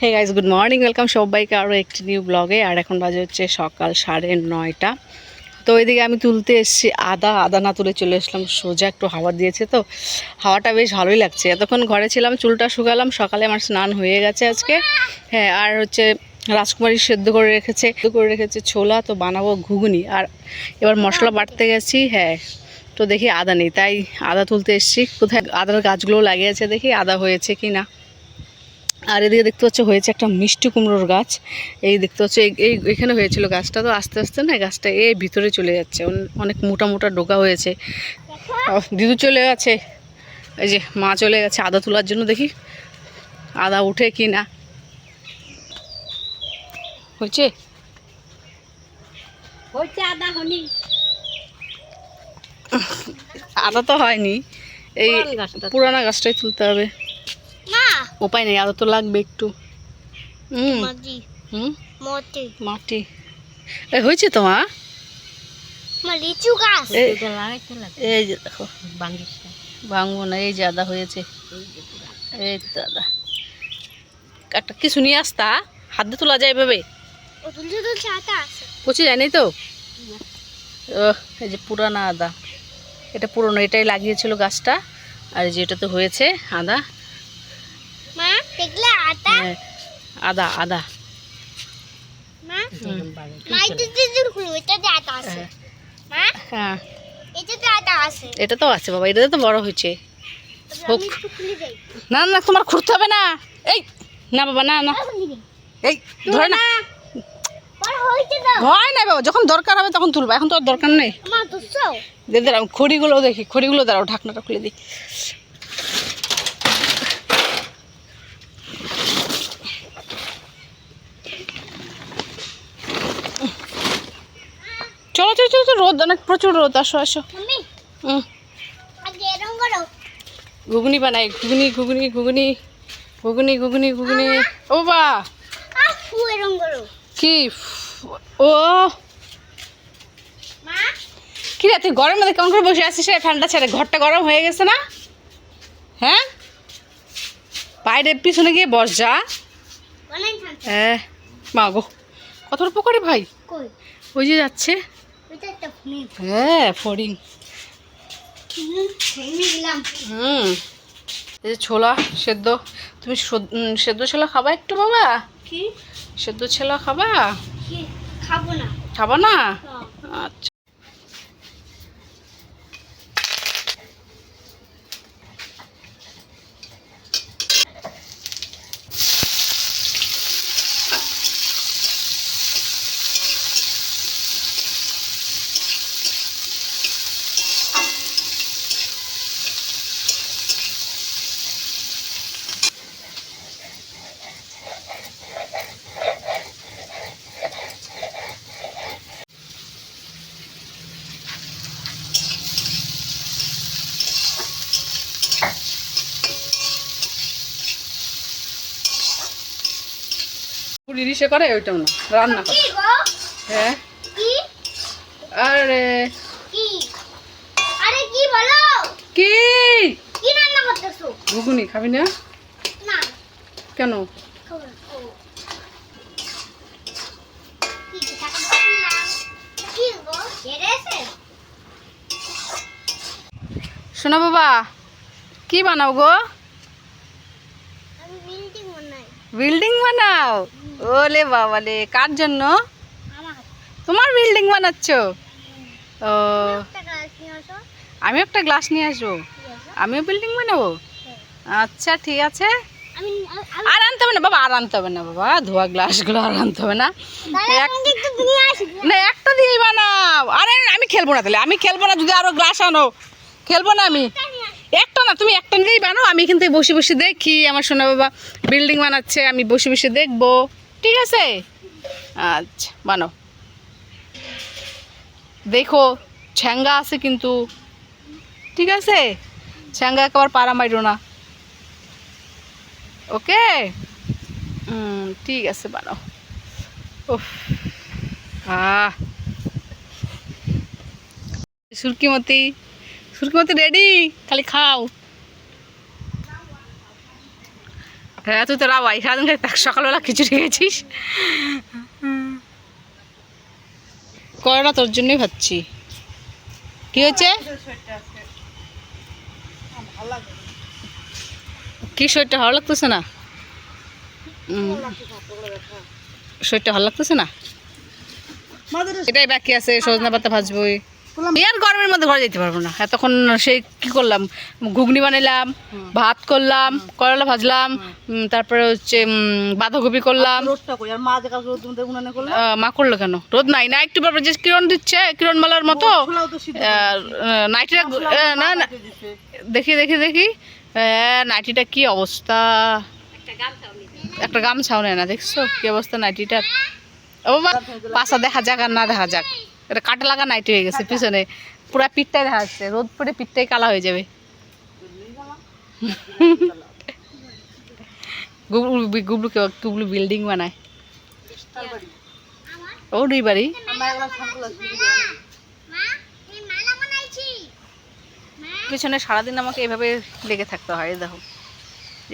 হে guys, good morning, welcome সবাইকে আরও একটি নিউ ব্লগে। আর এখন বাজে হচ্ছে সকাল 9:30। তো ওইদিকে আমি তুলতে এসেছি আদা না তুলে চলে এসলাম সোজা। একটু হাওয়া দিয়েছে তো হাওয়াটা বেশ ভালোই লাগছে। এতক্ষণ ঘরে ছিলাম, চুলটা শুকালাম, সকালে আমার স্নান হয়ে গেছে আজকে। হ্যাঁ, আর হচ্ছে রাজকুমারী সেদ্ধ করে রেখেছে ছোলা, তো বানাবো ঘুগনি। আর এবার মশলা বাটতে গেছি। হ্যাঁ, তো দেখি আদা নেই, তাই আদা তুলতে এসেছি। কোথায় আদার গাছগুলো লাগিয়েছে, দেখি আদা হয়েছে কি না। আর এদিকে দেখতে পাচ্ছ হয়েছে একটা মিষ্টি কুমড়োর গাছ। এই দেখতে পাচ্ছ এখানে হয়েছিল গাছটা, তো আস্তে আস্তে না গাছটা ভিতরে চলে যাচ্ছে। অনেক মোটা মোটা ডোকা হয়েছে। দিদু চলে গেছে, এই যে মা চলে গেছে আদা তোলার জন্য। দেখি আদা উঠে কি না। হয়েছে আদা তো হয়নি, এই পুরানা গাছটাই তুলতে হবে। উপায় নেই, আদা তো লাগবে একটু। মাটি হয়েছে তো মা। এই যে দেখো, ভাঙবো না, এই যে আদা হয়েছে। এই তো আদা একটা কিছু নিয়ে আসতা, হাত দিয়ে তোলা যায় এভাবে, পচে যায়নি তো। এই যে পুরানা আদা, এটা পুরনো, এটাই লাগিয়েছিল গাছটা। আর যেটা তো হয়েছে আদা। আদা আদা হ্যাঁ, এটা তো আছে বাবা, এটা তো বড় হয়েছে। না না, তোমার খুঁড়তে হবে না। এই না বাবা, না না, এই ধরে না, ভয় নাই বাবা, যখন দরকার হবে তখন তুলবা, এখন তো আর দরকার নেই। দাঁড়াও, খড়িগুলো দেখি, খড়িগুলো দাঁড়াও, ঢাকনাটা খুলে দিই। চলো চলো চলো, রোদ অনেক, প্রচুর রোদ। আসো আসো। ঘুগনি বানাই, ঘুগনি ঘুগনি ঘুগনি ঘুগনি ঘুগনি ঘুগনি। ও বা কি ও কি রে, তুই গরমের মধ্যে কেমন করে বসে আছিস? ঠান্ডা ছেড়ে ঘরটা গরম হয়ে গেছে না? হ্যাঁ, বাইরে পিছনে গিয়ে বস যা। হ্যাঁ মা গো, কত উপকারী ভাই, ওই যে যাচ্ছে। হ্যাঁ, ফড়িং। এই যে ছোলা সেদ্ধ, তুমি সেদ্ধ ছোলা খাবা একটু বাবা? কি সেদ্ধ ছোলা খাবা? খাবো না। আচ্ছা, ইলিশে করে ওইটাও না, রান্না করে। হ্যাঁ, আরে কি ঘুগনি খাবি না কেন? শোনা বাবা, কি বানাও গো? বিল্ডিং বানাও? ওলে বাবা লে, কার জন্য? তোমার বিল্ডিং বানাচ্ছ? ও, আমি একটা গ্লাস নিয়ে আসবো, আমিও বিল্ডিং বানাবো। আচ্ছা ঠিক আছে। আর আনতে হবে না বাবা, আর আনতে হবে না বাবা, ধোয়া গ্লাসগুলো আর আনতে হবে না। না, একটা দিয়েই বানাও। আরে আমি খেলবো না, তাহলে আমি খেলবো না যদি আরো গ্লাস আনো, খেলবো না আমি। একটা না, তুমি একটা দিয়েই বানাও, আমি এখান থেকে বসে বসে দেখি আমার সোনা বাবা বিল্ডিং বানাচ্ছে, আমি বসে বসে দেখবো। ঠিক আছে, আচ্ছা বানাও। দেখো ছ্যাঙ্গা আছে কিন্তু, ঠিক আছে? ছ্যাঙ্গা একবার পাড়া মাইরো না, ওকে? ঠিক আছে, বানাও। উফ, সুরকিমতি সুরকিমতি রেডি, খালি খাও। হ্যাঁ তুই তো রাবাই সারাদিন সকালবেলা খিচুড়ি খেয়েছিস। করলা তোর জন্যই ভাবছি। কি হয়েছে? কি শরীরটা ভালো লাগতেছে না? শরীরটা ভালো লাগতেছে না? এটাই বাকি আছে, সজনা পাতা ভাজবই। আর গরমের মধ্যে ঘরে যেতে পারবো না। এতক্ষণ সেই কি করলাম, ঘুগনি বানাইলাম, ভাত করলাম, করলা ভাজলাম, তারপরে হচ্ছে বাঁধাকপি করলাম। মা করলো কেন? রোদ নাই না, একটু পর যে কিরণ দিচ্ছে, কিরণ মালার মতো নাইটিটা। না না দেখি দেখি দেখি নাইটিটা কি অবস্থা। একটা গামছাও নেয় না, দেখছো কি অবস্থা নাইটিটার। ও বাবা পাশা দেখা যাক আর না দেখা যাক, এটা কাটা লাগা নাইটি হয়ে গেছে পিছনে, পুরা পিঠটাই দেখা যাচ্ছে, রোদ পড়ে পিঠটাই কালা হয়ে যাবে। গুবলু বিল্ডিং বানায়, ও দুই বাড়ি। পিছনে সারাদিন আমাকে এভাবে লেগে থাকতে হয়। দেখো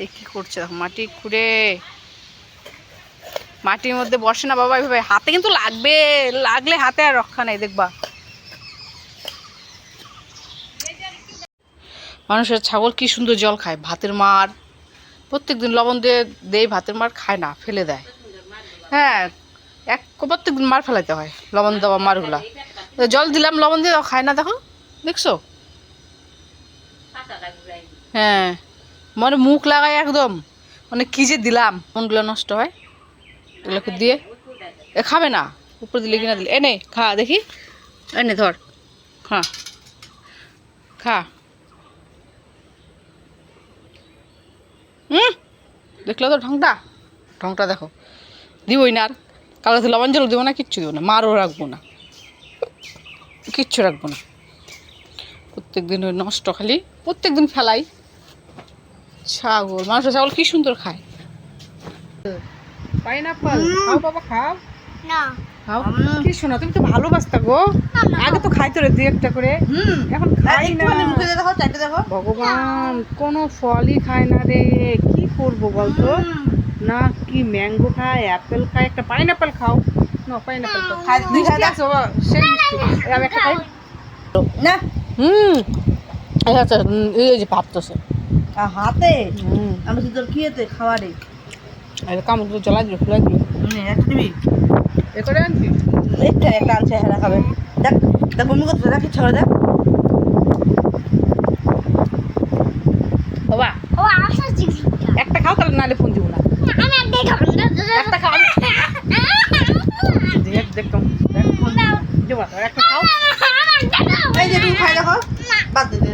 এই কি করছে, দেখো মাটি খুঁড়ে, মাটির মধ্যে বসে না বাবা এভাবে, হাতে কিন্তু লাগবে, লাগলে হাতে আর রক্ষা নেই দেখবা। মানুষের ছাগল কি সুন্দর জল খায়, ভাতের মার প্রত্যেকদিন লবণ দিয়ে দেয়, ভাতের মার খায় না, ফেলে দেয়। হ্যাঁ প্রত্যেকদিন মার ফেলাইতে হয়, লবণ দেওয়া মারগুলা। জল দিলাম লবণ দিয়ে খায় না, দেখো দেখছো। হ্যাঁ মানে মুখ লাগায় একদম, মানে কি যে দিলাম, মনগুলো নষ্ট হয় এগুলোকে দিয়ে। এ খাবে না, উপর দিলে কিনা দিলে, এনে খা দেখি, এনে ধর খা খা। দেখলো তো ঢংটা, ঢংটা দেখো। দিবই না আর, কালকে লবণ জল দেবো না, কিচ্ছু দেবো না, মারও রাখবো না, কিচ্ছু রাখবো না। প্রত্যেকদিন ওই নষ্ট, খালি প্রত্যেকদিন ফেলাই। ছাগল, মানুষের ছাগল কি সুন্দর খায়। পাইনাপল খাও বাবা, খাও খাও। কি শোনা, তুমি তো ভালোবাসতা গো, আগে তো খাইতো রে দুই একটা করে, এখন খাই না। ভগবান কোনো ফলই খায় না রে, কি করবো বলতো। না কি ম্যাঙ্গো খায়, অ্যাপেল খায়, একটা পাইনাপল খাও না, পাইনাপল খাও। মিষ্টি আছে বাবা, সেই মিষ্টি। আমি একটা খাই না। আচ্ছা এই যে ভাবতেছে হাতে, আমি তোর কি এতে খাওয়ারে কামড় তো জ্বলাই দিল, ফুলাই দিল। একটা দিবি এ করে আনছি, একটা আনছে, হ্যাঁ খাবে। দেখ দেখ বমি করতে, দেখ ইচ্ছা করে দেখ বাবা। একটা খাও তাহলে, নাহলে ফোন দিব না। একটা খাও, দেখতাম একটা খাও। এই যে তুমি খাই দেখো, বাদ দে।